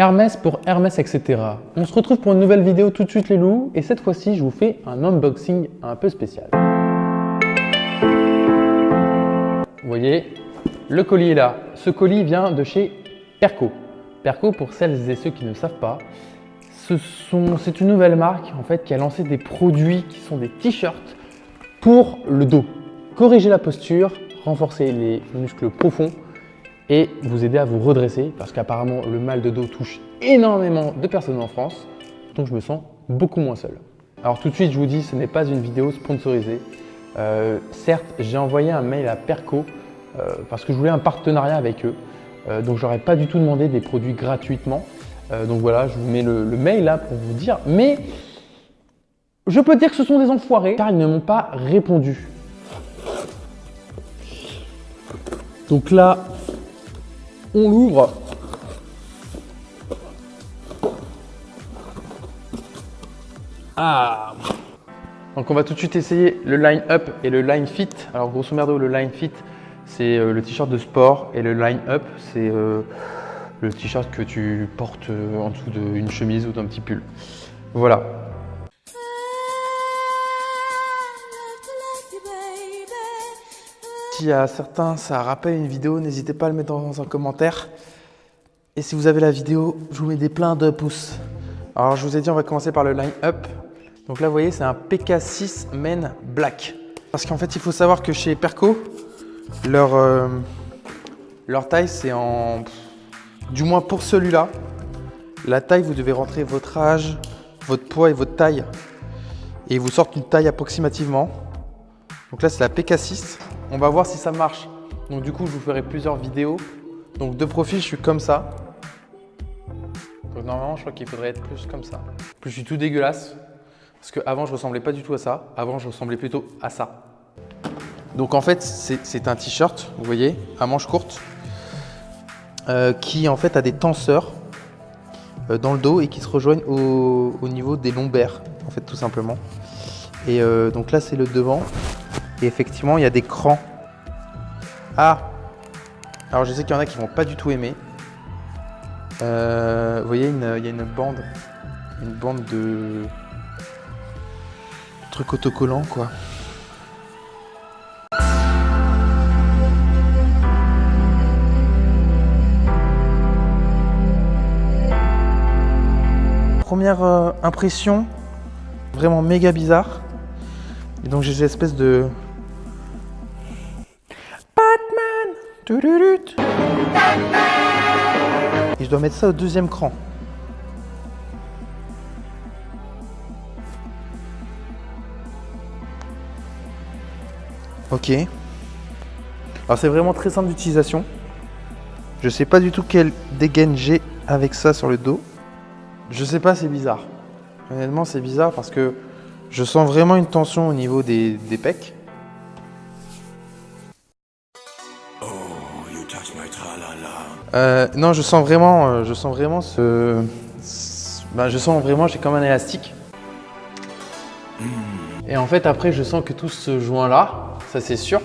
Hermès pour Hermès, etc. On se retrouve pour une nouvelle vidéo tout de suite les loups et cette fois-ci je vous fais un unboxing un peu spécial. Vous voyez, le colis est là. Ce colis vient de chez Perco. Perco, pour celles et ceux qui ne savent pas, c'est une nouvelle marque en fait qui a lancé des produits qui sont des t-shirts pour le dos. Corriger la posture, renforcer les muscles profonds et vous aider à vous redresser parce qu'apparemment le mal de dos touche énormément de personnes en France, donc je me sens beaucoup moins seul. Alors tout de suite je vous dis, ce n'est pas une vidéo sponsorisée. Certes, j'ai envoyé un mail à Perco parce que je voulais un partenariat avec eux, donc je n'aurais pas du tout demandé des produits gratuitement. Donc voilà, je vous mets le mail là pour vous dire, mais je peux dire que ce sont des enfoirés car ils ne m'ont pas répondu. Donc là, on l'ouvre. Ah! Donc on va tout de suite essayer le Line Up et le Line Fit. Alors grosso merdo, le Line Fit, c'est le t-shirt de sport et le Line Up, c'est le t-shirt que tu portes en dessous d'une chemise ou d'un petit pull. Voilà. Si à certains ça rappelle une vidéo, n'hésitez pas à le mettre dans un commentaire. Et si vous avez la vidéo, je vous mets des pleins de pouces. Alors je vous ai dit, on va commencer par le Line Up. Donc là, vous voyez, c'est un PK6 Men Black. Parce qu'en fait, il faut savoir que chez Perco, leur taille, c'est en... Du moins pour celui-là, la taille, vous devez rentrer votre âge, votre poids et votre taille. Et ils vous sortent une taille approximativement. Donc là, c'est la PK6. On va voir si ça marche. Donc du coup, je vous ferai plusieurs vidéos. Donc de profil, je suis comme ça. Donc normalement, je crois qu'il faudrait être plus comme ça. Plus je suis tout dégueulasse. Parce qu'avant, je ressemblais pas du tout à ça. Avant, je ressemblais plutôt à ça. Donc en fait, c'est un t-shirt, vous voyez, à manches courtes. Qui en fait a des tenseurs dans le dos et qui se rejoignent au niveau des lombaires, en fait, tout simplement. Et donc là, c'est le devant. Et effectivement, il y a des crans. Ah! Alors, je sais qu'il y en a qui vont pas du tout aimer. Vous voyez, il y a une bande de trucs autocollants, quoi. Première impression, vraiment méga bizarre. Et donc j'ai cette espèce de Batman. Et je dois mettre ça au deuxième cran. Ok. Alors c'est vraiment très simple d'utilisation. Je sais pas du tout quelle dégaine j'ai avec ça sur le dos. Je sais pas, c'est bizarre. Honnêtement, c'est bizarre parce que je sens vraiment une tension au niveau des pecs. Non, je sens vraiment j'ai comme un élastique. Et en fait, après, je sens que tout se joint là, ça c'est sûr.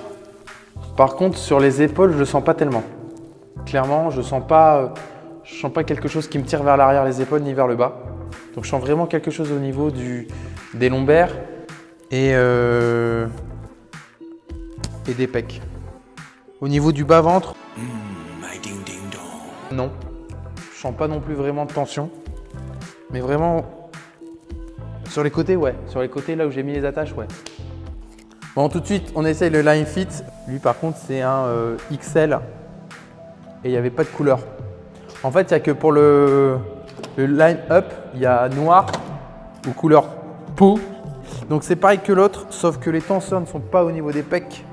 Par contre, sur les épaules, je le sens pas tellement. Clairement, je sens pas quelque chose qui me tire vers l'arrière les épaules ni vers le bas. Donc je sens vraiment quelque chose au niveau des lombaires et des pecs. Au niveau du bas-ventre, non. Je sens pas non plus vraiment de tension. Mais vraiment, sur les côtés, ouais. Sur les côtés, là où j'ai mis les attaches, ouais. Bon, tout de suite, on essaye le Line Fit. Lui, par contre, c'est un XL et il n'y avait pas de couleur. En fait, il n'y a que pour le Line Up, il y a noir ou couleur peau. Donc c'est pareil que l'autre, sauf que les tenseurs ne sont pas au niveau des pecs,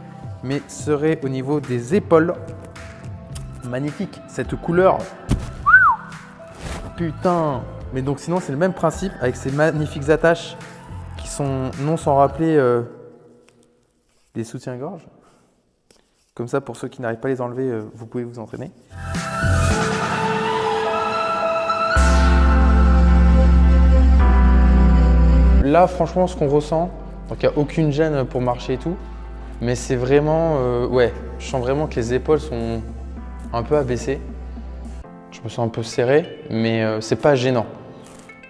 mais seraient au niveau des épaules. Magnifique, cette couleur. Putain. Mais donc sinon, c'est le même principe avec ces magnifiques attaches qui sont non sans rappeler des soutiens-gorge. Comme ça, pour ceux qui n'arrivent pas à les enlever, vous pouvez vous entraîner. Là, franchement, ce qu'on ressent, donc il n'y a aucune gêne pour marcher et tout, mais c'est vraiment, ouais, je sens vraiment que les épaules sont un peu abaissées. Je me sens un peu serré, mais c'est pas gênant.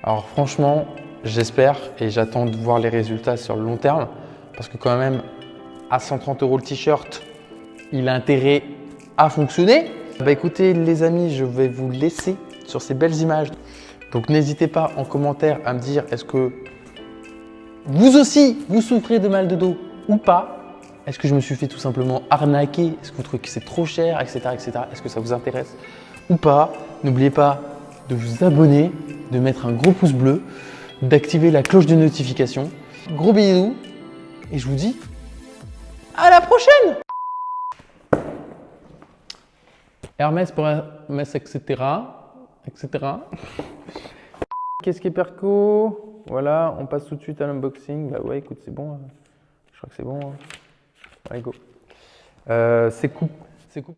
Alors franchement, j'espère et j'attends de voir les résultats sur le long terme parce que quand même, à 130 € le t-shirt, il a intérêt à fonctionner. Bah écoutez les amis, je vais vous laisser sur ces belles images. Donc n'hésitez pas en commentaire à me dire est-ce que vous aussi vous souffrez de mal de dos ou pas? Est-ce que je me suis fait tout simplement arnaquer? Est-ce que vous trouvez que c'est trop cher, etc. etc. Est-ce que ça vous intéresse ou pas? N'oubliez pas de vous abonner, de mettre un gros pouce bleu, d'activer la cloche de notification. Gros bisous et je vous dis à la prochaine! Hermès pour Hermès, etc. Qu'est-ce qui est perco? Voilà, on passe tout de suite à l'unboxing. Bah ouais, écoute, c'est bon. Je crois que c'est bon. Allez, go. C'est cool.